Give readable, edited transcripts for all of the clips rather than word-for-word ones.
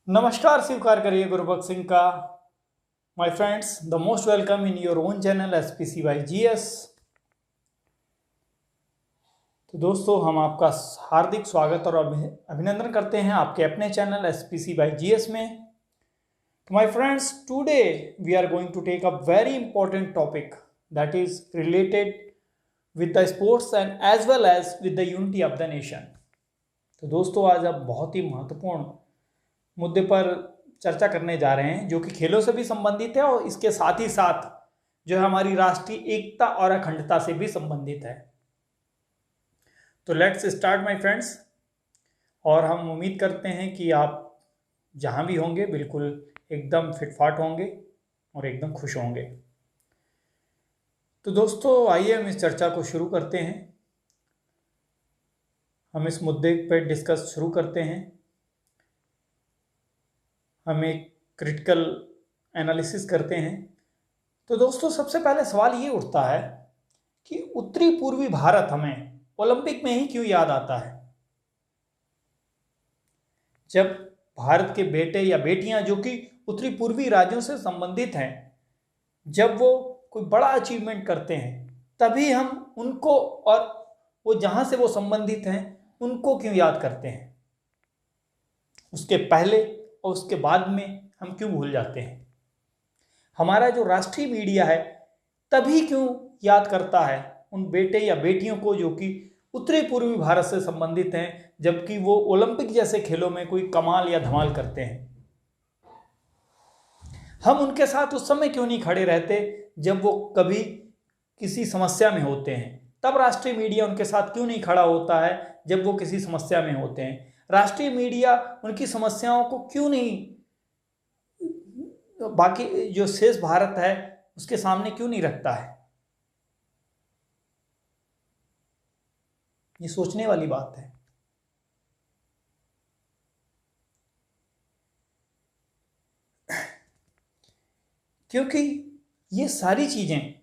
नमस्कार, स्वीकार करिए गुरुबख्श सिंह का। My friends, the most welcome in your own channel SPC by GS. तो दोस्तों, हम आपका हार्दिक स्वागत और अभिनंदन करते हैं आपके अपने चैनल एसपीसी बाई जीएस में। तो my friends, today we are going to take a very important topic that is related with the sports and as well as with the unity of the nation. तो दोस्तों, आज आप बहुत ही महत्वपूर्ण मुद्दे पर चर्चा करने जा रहे हैं जो कि खेलों से भी संबंधित है और इसके साथ ही साथ जो है हमारी राष्ट्रीय एकता और अखंडता से भी संबंधित है। तो लेट्स स्टार्ट माय फ्रेंड्स। और हम उम्मीद करते हैं कि आप जहां भी होंगे बिल्कुल एकदम फिटफाट होंगे और एकदम खुश होंगे। तो दोस्तों, आइए हम इस चर्चा को शुरू करते हैं। हम इस मुद्दे पर डिस्कस शुरू करते हैं। हम एक क्रिटिकल एनालिसिस करते हैं। तो दोस्तों, सबसे पहले सवाल ये उठता है कि उत्तरी पूर्वी भारत हमें ओलंपिक में ही क्यों याद आता है। जब भारत के बेटे या बेटियां जो कि उत्तरी पूर्वी राज्यों से संबंधित हैं, जब वो कोई बड़ा अचीवमेंट करते हैं, तभी हम उनको और वो जहां से वो संबंधित हैं उनको क्यों याद करते हैं। उसके पहले और उसके बाद में हम क्यों भूल जाते हैं। हमारा जो राष्ट्रीय मीडिया है तभी क्यों याद करता है उन बेटे या बेटियों को जो कि उत्तरी पूर्वी भारत से संबंधित हैं, जबकि वो ओलंपिक जैसे खेलों में कोई कमाल या धमाल करते हैं। हम उनके साथ उस समय क्यों नहीं खड़े रहते जब वो कभी किसी समस्या में होते हैं। तब राष्ट्रीय मीडिया उनके साथ क्यों नहीं खड़ा होता है जब वो किसी समस्या में होते हैं। राष्ट्रीय मीडिया उनकी समस्याओं को क्यों नहीं बाकी जो शेष भारत है उसके सामने क्यों नहीं रखता है। ये सोचने वाली बात है। क्योंकि ये सारी चीजें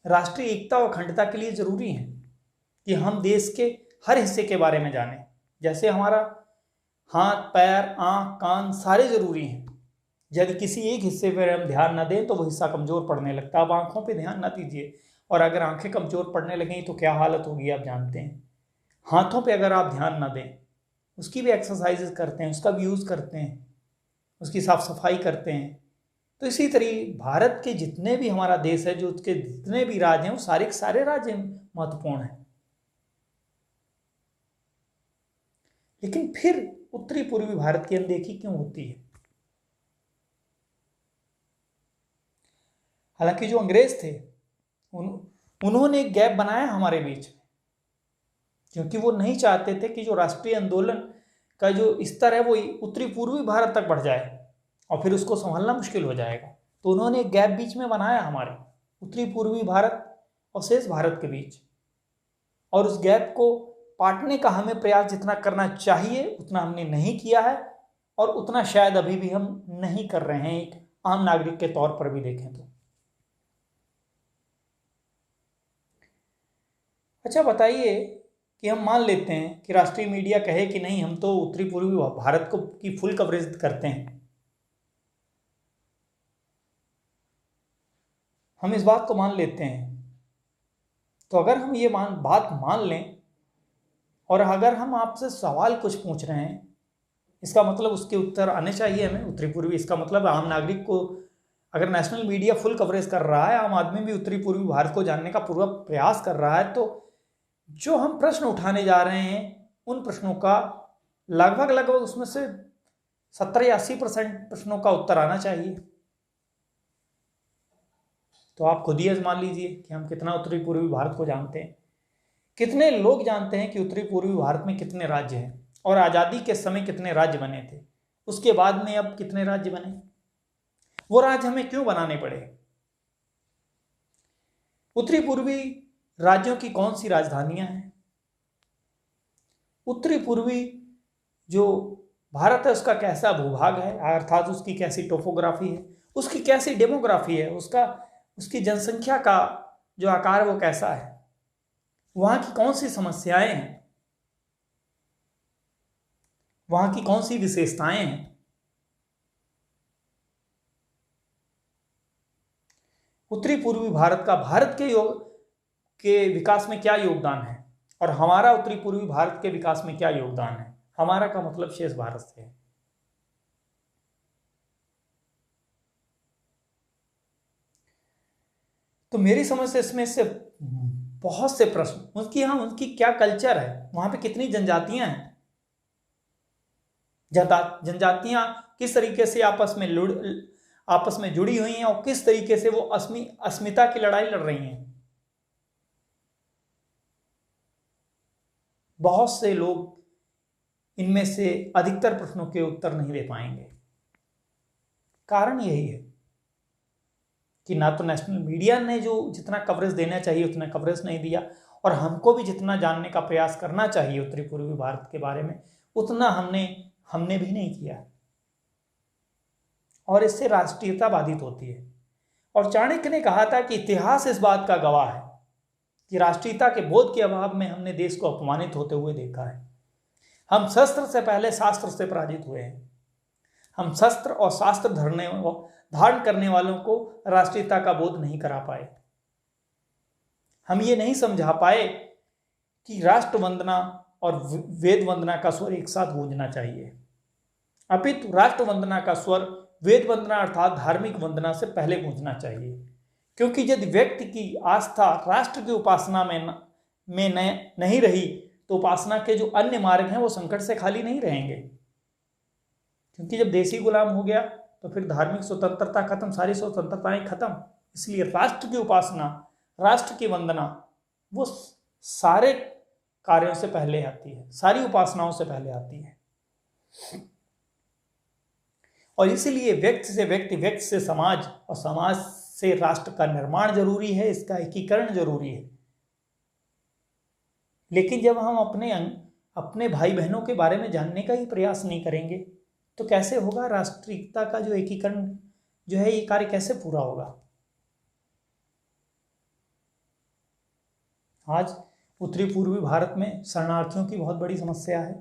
राष्ट्रीय एकता और अखंडता के लिए जरूरी हैं कि हम देश के हर हिस्से के बारे में जानें। जैसे हमारा हाथ, पैर, आंख, कान सारे जरूरी हैं। यदि किसी एक हिस्से पर हम ध्यान न दें तो वो हिस्सा कमजोर पड़ने लगता है। अब आंखों पे ध्यान न दीजिए, और अगर आंखें कमजोर पड़ने लगें तो क्या हालत होगी आप जानते हैं। हाथों पे अगर आप ध्यान न दें, उसकी भी एक्सरसाइजेस करते हैं, उसका भी यूज़ करते हैं, उसकी साफ सफाई करते हैं। तो इसी तरह भारत के जितने भी हमारा देश है, जो उसके जितने भी राज्य हैं, वो सारे के सारे राज्य महत्वपूर्ण हैं। लेकिन फिर उत्तरी पूर्वी भारत की अनदेखी क्यों होती है। हालांकि जो अंग्रेज थे उन्होंने एक गैप बनाया हमारे बीच में, क्योंकि वो नहीं चाहते थे कि जो राष्ट्रीय आंदोलन का जो स्तर है वो उत्तरी पूर्वी भारत तक बढ़ जाए और फिर उसको संभालना मुश्किल हो जाएगा। तो उन्होंने एक गैप बीच में बनाया हमारे उत्तरी पूर्वी भारत और शेष भारत के बीच, और उस गैप को पाटने का हमें प्रयास जितना करना चाहिए उतना हमने नहीं किया है, और उतना शायद अभी भी हम नहीं कर रहे हैं एक आम नागरिक के तौर पर भी देखें तो। अच्छा बताइए कि हम मान लेते हैं कि राष्ट्रीय मीडिया कहे कि नहीं, हम तो उत्तरी पूर्वी भारत को की फुल कवरेज करते हैं। हम इस बात को मान लेते हैं। तो अगर हम ये बात मान लें और अगर हम आपसे सवाल कुछ पूछ रहे हैं, इसका मतलब उसके उत्तर आने चाहिए हमें उत्तरी पूर्वी। इसका मतलब आम नागरिक को, अगर नेशनल मीडिया फुल कवरेज कर रहा है, आम आदमी भी उत्तरी पूर्वी भारत को जानने का पूरा प्रयास कर रहा है, तो जो हम प्रश्न उठाने जा रहे हैं उन प्रश्नों का लगभग उसमें से 70 या 80% प्रश्नों का उत्तर आना चाहिए। तो आप खुद ही आजमा लीजिए कि हम कितना उत्तरी पूर्वी भारत को जानते हैं। कितने लोग जानते हैं कि उत्तरी पूर्वी भारत में कितने राज्य हैं, और आज़ादी के समय कितने राज्य बने थे, उसके बाद में अब कितने राज्य बने, वो राज्य हमें क्यों बनाने पड़े, उत्तरी पूर्वी राज्यों की कौन सी राजधानियां हैं, उत्तरी पूर्वी जो भारत है उसका कैसा भूभाग है, अर्थात उसकी कैसी टोपोग्राफी है, उसकी कैसी डेमोग्राफी है, उसकी जनसंख्या का जो आकार है वो कैसा है, वहां की कौन सी समस्याएं हैं, वहां की कौन सी विशेषताएं हैं, उत्तरी पूर्वी भारत का भारत के विकास में क्या योगदान है और हमारा उत्तरी पूर्वी भारत के विकास में क्या योगदान है। हमारा का मतलब शेष भारत से है। तो मेरी समझ से इसमें से बहुत से प्रश्न, उनकी क्या कल्चर है, वहां पे कितनी जनजातियां हैं, जनजातियां किस तरीके से आपस में जुड़ी हुई हैं और किस तरीके से वो अस्मिता की लड़ाई लड़ रही हैं। बहुत से लोग इनमें से अधिकतर प्रश्नों के उत्तर नहीं दे पाएंगे। कारण यही है कि ना तो नेशनल मीडिया ने जो जितना कवरेज देना चाहिए उतना कवरेज नहीं दिया, और हमको भी जितना जानने का प्रयास करना चाहिए उत्तरी पूर्वी भारत के बारे में उतना हमने भी नहीं किया, और इससे राष्ट्रीयता बाधित होती है। और चाणक्य ने कहा था कि इतिहास इस बात का गवाह है कि राष्ट्रीयता के बोध के अभाव में हमने देश को अपमानित होते हुए देखा है। हम शस्त्र से पहले शास्त्र से पराजित हुए हैं। हम शस्त्र और शास्त्र धारण करने वालों को राष्ट्रीयता का बोध नहीं करा पाए। हम ये नहीं समझा पाए कि राष्ट्र वंदना और वेद वंदना का स्वर एक साथ गूंजना चाहिए, अपितु राष्ट्र वंदना का स्वर वेद वंदना अर्थात धार्मिक वंदना से पहले गूंजना चाहिए। क्योंकि यदि व्यक्ति की आस्था राष्ट्र की उपासना में नहीं रही तो उपासना के जो अन्य मार्ग हैं वो संकट से खाली नहीं रहेंगे। क्योंकि जब देसी गुलाम हो गया तो फिर धार्मिक स्वतंत्रता खत्म, सारी स्वतंत्रताएं खत्म। इसलिए राष्ट्र की उपासना, राष्ट्र की वंदना वो सारे कार्यों से पहले आती है, सारी उपासनाओं से पहले आती है। और इसीलिए व्यक्ति से व्यक्ति, व्यक्ति से समाज और समाज से राष्ट्र का निर्माण जरूरी है, इसका एकीकरण जरूरी है। लेकिन जब हम अपने भाई बहनों के बारे में जानने का ही प्रयास नहीं करेंगे तो कैसे होगा राष्ट्रीयता का जो एकीकरण जो है ये कार्य कैसे पूरा होगा। आज उत्तरी पूर्वी भारत में शरणार्थियों की बहुत बड़ी समस्या है।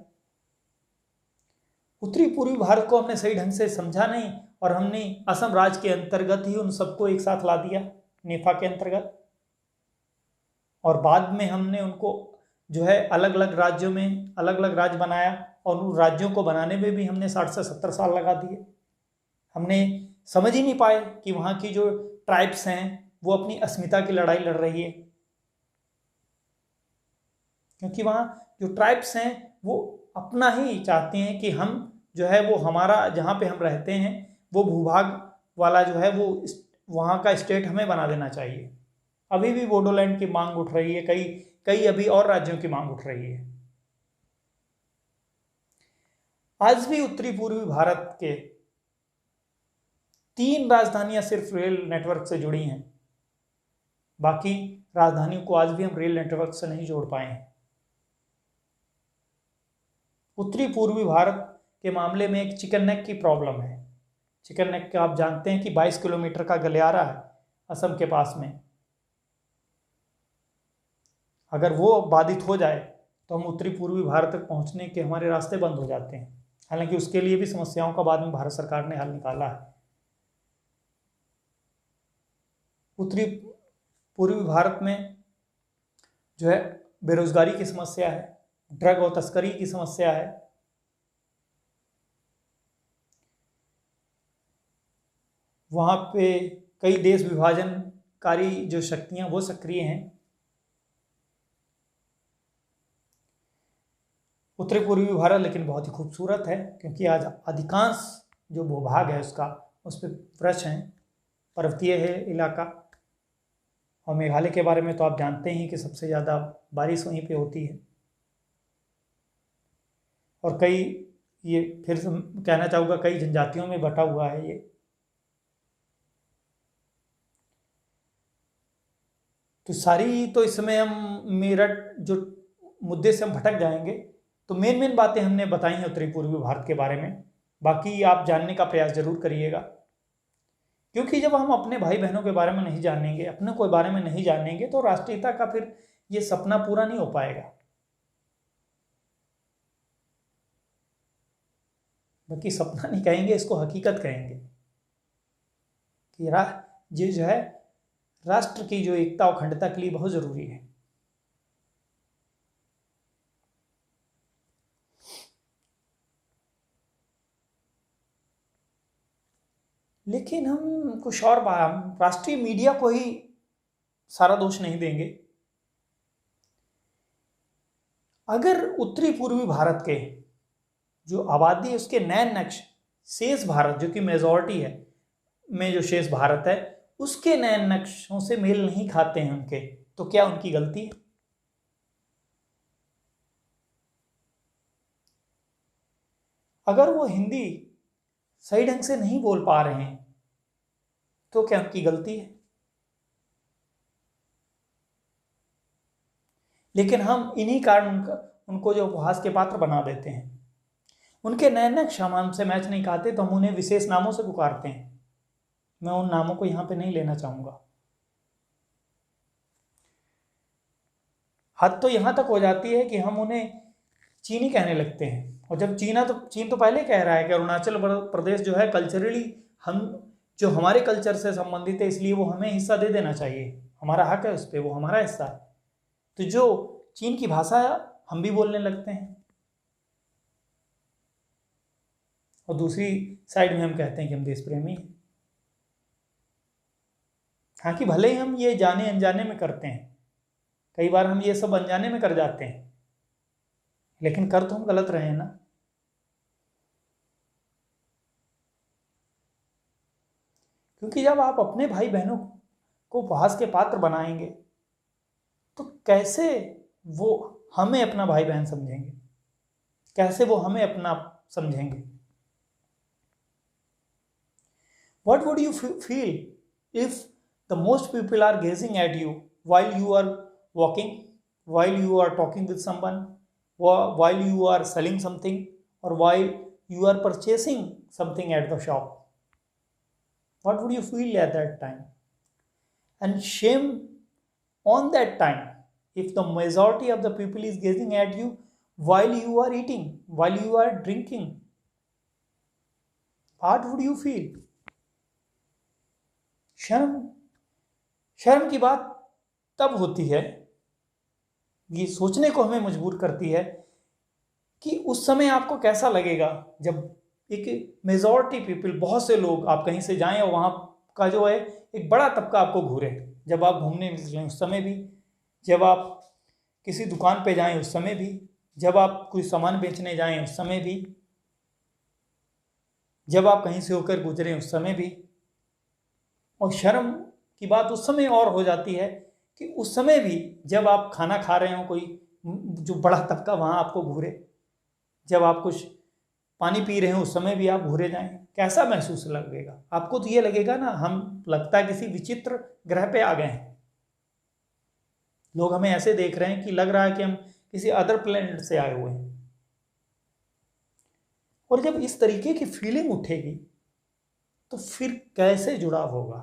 उत्तरी पूर्वी भारत को हमने सही ढंग से समझा नहीं और हमने असम राज्य के अंतर्गत ही उन सबको एक साथ ला दिया, नेफा के अंतर्गत, और बाद में हमने उनको जो है अलग अलग राज्यों में अलग अलग राज्य बनाया और उन राज्यों को बनाने में भी हमने 60 से 70 साल लगा दिए। हमने समझ ही नहीं पाए कि वहाँ की जो ट्राइब्स हैं वो अपनी अस्मिता की लड़ाई लड़ रही है। क्योंकि वहाँ जो ट्राइब्स हैं वो अपना ही चाहते हैं कि हम जो है वो हमारा जहाँ पे हम रहते हैं वो भूभाग वाला जो है वो वहाँ का स्टेट हमें बना देना चाहिए। अभी भी बोडोलैंड की मांग उठ रही है, कई अभी और राज्यों की मांग उठ रही है। आज भी उत्तरी पूर्वी भारत के 3 राजधानियां सिर्फ रेल नेटवर्क से जुड़ी हैं, बाकी राजधानियों को आज भी हम रेल नेटवर्क से नहीं जोड़ पाए हैं। उत्तरी पूर्वी भारत के मामले में एक चिकन नेक की प्रॉब्लम है। चिकन नेक का आप जानते हैं कि 22 किलोमीटर का गलियारा है असम के पास में। अगर वो बाधित हो जाए तो हम उत्तरी पूर्वी भारत तक पहुंचने के हमारे रास्ते बंद हो जाते हैं। हालांकि उसके लिए भी समस्याओं का बाद में भारत सरकार ने हल निकाला है। उत्तरी पूर्वी भारत में जो है बेरोजगारी की समस्या है, ड्रग और तस्करी की समस्या है। वहाँ पे कई देश विभाजनकारी जो शक्तियां वो सक्रिय हैं। उत्तरी पूर्वी भारत लेकिन बहुत ही खूबसूरत है क्योंकि आज अधिकांश जो भूभाग है उस पर वृक्ष हैं, पर्वतीय है इलाका। और मेघालय के बारे में तो आप जानते हैं कि सबसे ज़्यादा बारिश वहीं पे होती है। और ये फिर से कहना चाहूँगा कई जनजातियों में बटा हुआ है ये। तो सारी तो इसमें हम मेरठ जो मुद्दे से हम भटक जाएंगे। तो मेन बातें हमने बताई हैं उत्तरी पूर्वी भारत के बारे में। बाकी आप जानने का प्रयास जरूर करिएगा, क्योंकि जब हम अपने भाई बहनों के बारे में नहीं जानेंगे, अपने कोई बारे में नहीं जानेंगे तो राष्ट्रीयता का फिर ये सपना पूरा नहीं हो पाएगा। बाकी सपना नहीं कहेंगे, इसको हकीकत कहेंगे कि ये जो है राष्ट्र की जो एकता और अखंडता के लिए बहुत जरूरी है। लेकिन हम कुछ और राष्ट्रीय मीडिया को ही सारा दोष नहीं देंगे। अगर उत्तरी पूर्वी भारत के जो आबादी है उसके नए नक्श शेष भारत जो कि मेजॉरिटी है में जो शेष भारत है उसके नए नक्शों से मेल नहीं खाते हैं उनके, तो क्या उनकी गलती है? अगर वो हिंदी सही ढंग से नहीं बोल पा रहे हैं तो क्या उनकी गलती है? लेकिन हम इन्हीं कारण उनको जो उपहास के पात्र बना देते हैं। उनके नए नक्श हम हमसे मैच नहीं खाते तो हम उन्हें विशेष नामों से पुकारते हैं। मैं उन नामों को यहां पे नहीं लेना चाहूंगा। हद तो यहां तक हो जाती है कि हम उन्हें चीनी कहने लगते हैं। और जब चीन तो पहले कह रहा है कि अरुणाचल प्रदेश जो है कल्चरली हम जो हमारे कल्चर से संबंधित है इसलिए वो हमें हिस्सा दे देना चाहिए, हमारा हक है उस पर, वो हमारा हिस्सा है। तो जो चीन की भाषा हम भी बोलने लगते हैं और दूसरी साइड में हम कहते हैं कि हम देश प्रेमी हैं। हाँ कि भले ही हम ये जाने अनजाने में करते हैं, कई बार हम ये सब अनजाने में कर जाते हैं, लेकिन कर तो हम गलत रहे हैं ना। क्योंकि जब आप अपने भाई बहनों को उपहास के पात्र बनाएंगे तो कैसे वो हमें अपना भाई बहन समझेंगे, कैसे वो हमें अपना समझेंगे? What would you feel if the most people are gazing at you while you are walking, while you are talking with someone, while you are selling something, or while you are purchasing something at the shop? What would you feel at that time? And shame on that time if the majority of the people is gazing at you while you are eating, while you are drinking. What would you feel? शर्म की बात तब होती है, ये सोचने को हमें मजबूर करती है कि उस समय आपको कैसा लगेगा जब एक मेजॉरिटी पीपल, बहुत से लोग, आप कहीं से जाएं और वहाँ का जो है एक बड़ा तबका आपको घूरे। जब आप घूमने निकलें उस समय भी, जब आप किसी दुकान पे जाएं उस समय भी, जब आप कोई सामान बेचने जाएं उस समय भी, जब आप कहीं से होकर गुजरें उस समय भी। और शर्म की बात उस समय और हो जाती है कि उस समय भी जब आप खाना खा रहे हो, कोई जो बड़ा तबका वहाँ आपको घूरे, जब आप कुछ पानी पी रहे हो उस समय भी आप घूरे जाएं, कैसा महसूस लगेगा आपको? तो ये लगेगा ना हम लगता है किसी विचित्र ग्रह पे आ गए हैं, लोग हमें ऐसे देख रहे हैं कि लग रहा है कि हम किसी अदर प्लेनेट से आए हुए हैं। और जब इस तरीके की फीलिंग उठेगी तो फिर कैसे जुड़ाव होगा?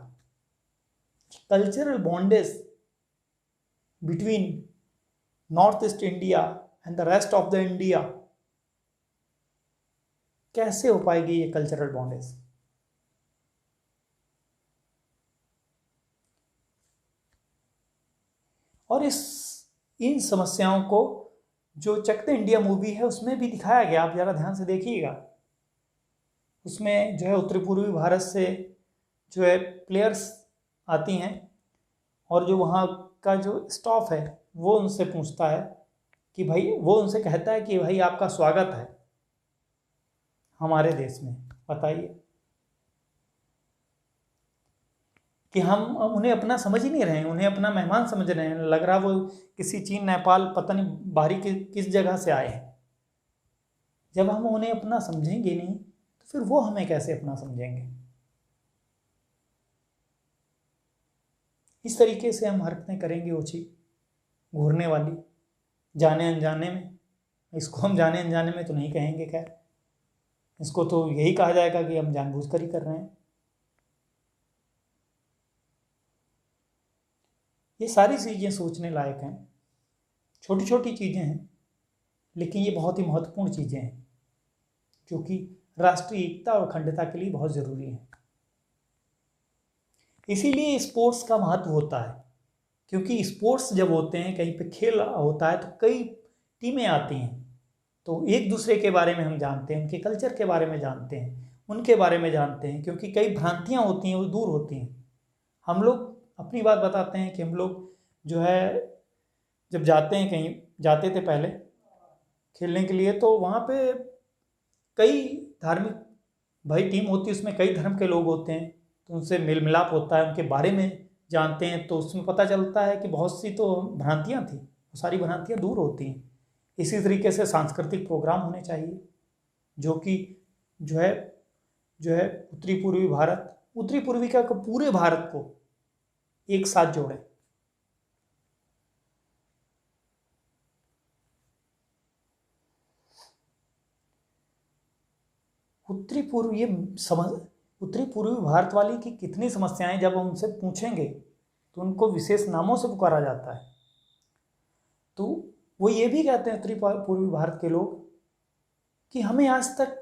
Cultural bondage between north east India and the rest of the India, कैसे हो पाएगी ये कल्चरल बॉन्डेज? और इन समस्याओं को जो चक दे इंडिया मूवी है उसमें भी दिखाया गया, आप जरा ध्यान से देखिएगा। उसमें जो है उत्तरी पूर्वी भारत से जो है प्लेयर्स आती हैं और जो वहाँ का जो स्टाफ है वो उनसे पूछता है कि भाई, वो उनसे कहता है कि भाई आपका स्वागत है हमारे देश में, बताइए कि हम उन्हें अपना समझ ही नहीं रहे हैं, उन्हें अपना मेहमान समझ रहे हैं। लग रहा वो किसी चीन, नेपाल, पता नहीं बाहरी किस जगह से आए हैं। जब हम उन्हें अपना समझेंगे नहीं तो फिर वो हमें कैसे अपना समझेंगे? इस तरीके से हम हरकतें करेंगे ओछी, घूरने वाली, जाने अनजाने में। इसको हम जाने अनजाने में तो नहीं कहेंगे, खैर इसको तो यही कहा जाएगा कि हम जानबूझकर ही कर रहे हैं। ये सारी चीज़ें सोचने लायक हैं, छोटी छोटी चीज़ें हैं, लेकिन ये बहुत ही महत्वपूर्ण चीज़ें हैं जो कि राष्ट्रीय एकता और अखंडता के लिए बहुत ज़रूरी है। इसीलिए स्पोर्ट्स का महत्व होता है, क्योंकि स्पोर्ट्स जब होते हैं, कहीं पे खेल होता है तो कई टीमें आती हैं, तो एक दूसरे के बारे में हम जानते हैं, उनके कल्चर के बारे में जानते हैं, उनके बारे में जानते हैं, क्योंकि कई भ्रांतियाँ होती हैं वो दूर होती हैं। हम लोग अपनी बात बताते हैं कि हम लोग जो है जब जाते हैं, कहीं जाते थे पहले खेलने के लिए, तो वहाँ पे कई धार्मिक भाई टीम होती है, उसमें कई धर्म के लोग होते हैं, तो उनसे मेल मिलाप होता है, उनके बारे में जानते हैं, तो उसमें पता चलता है कि बहुत सी तो भ्रांतियाँ थी, वो सारी भ्रांतियाँ दूर होती हैं। इसी तरीके से सांस्कृतिक प्रोग्राम होने चाहिए जो कि जो है जो है उत्तरी पूर्वी का पूरे भारत को एक साथ जोड़े। उत्तरी पूर्व ये समझ उत्तरी पूर्वी भारत वाली की कितनी समस्याएं जब हम उनसे पूछेंगे तो उनको विशेष नामों से पुकारा जाता है। तो वो ये भी कहते हैं उत्तरी पूर्वी भारत के लोग कि हमें आज तक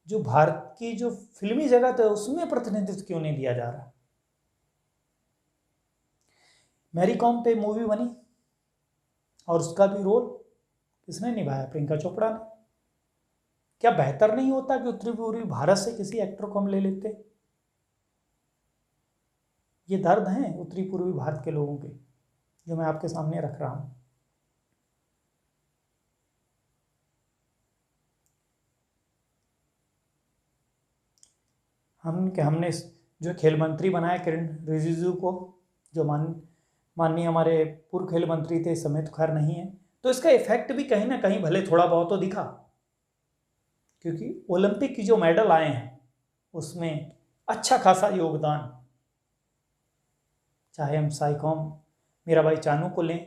जो भारत की जो फिल्मी जगत है उसमें प्रतिनिधित्व क्यों नहीं दिया जा रहा। मैरी कॉम पे मूवी बनी और उसका भी रोल किसने निभाया? प्रियंका चोपड़ा ने। क्या बेहतर नहीं होता कि उत्तरी पूर्वी भारत से किसी एक्टर को हम ले लेते? ये दर्द हैं उत्तरी पूर्वी भारत के लोगों के, जो मैं आपके सामने रख रहा हूं। हमने जो खेल मंत्री बनाया किरण रिजिजू को, जो माननीय हमारे पूर्व खेल मंत्री थे, इस समय तो खैर नहीं है, तो इसका इफेक्ट भी कहीं ना कहीं भले थोड़ा बहुत तो दिखा, क्योंकि ओलंपिक की जो मेडल आए हैं उसमें अच्छा खासा योगदान, चाहे हम साईकॉम मीराबाई चानू को लें,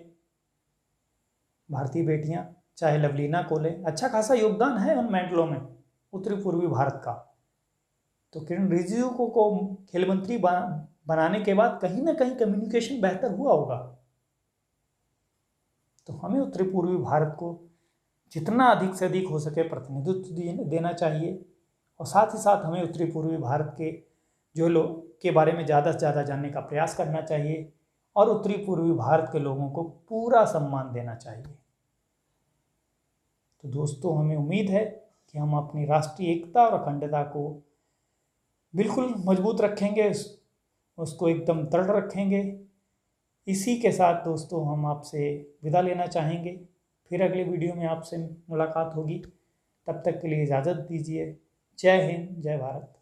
भारतीय बेटियां, चाहे लवलीना को लें, अच्छा खासा योगदान है उन मेडलों में उत्तरी पूर्वी भारत का। तो किरण रिजिजू को खेल मंत्री बनाने के बाद कहीं ना कहीं कम्युनिकेशन बेहतर हुआ होगा। तो हमें उत्तरी पूर्वी भारत को जितना अधिक से अधिक हो सके प्रतिनिधित्व देना चाहिए, और साथ ही साथ हमें उत्तरी पूर्वी भारत के जो लोग के बारे में ज़्यादा से ज़्यादा जानने का प्रयास करना चाहिए, और उत्तरी पूर्वी भारत के लोगों को पूरा सम्मान देना चाहिए। तो दोस्तों, हमें उम्मीद है कि हम अपनी राष्ट्रीय एकता और अखंडता को बिल्कुल मजबूत रखेंगे, उसको एकदम दृढ़ रखेंगे। इसी के साथ दोस्तों हम आपसे विदा लेना चाहेंगे। फिर अगले वीडियो में आपसे मुलाकात होगी। तब तक के लिए इजाज़त दीजिए। जय हिंद, जय भारत।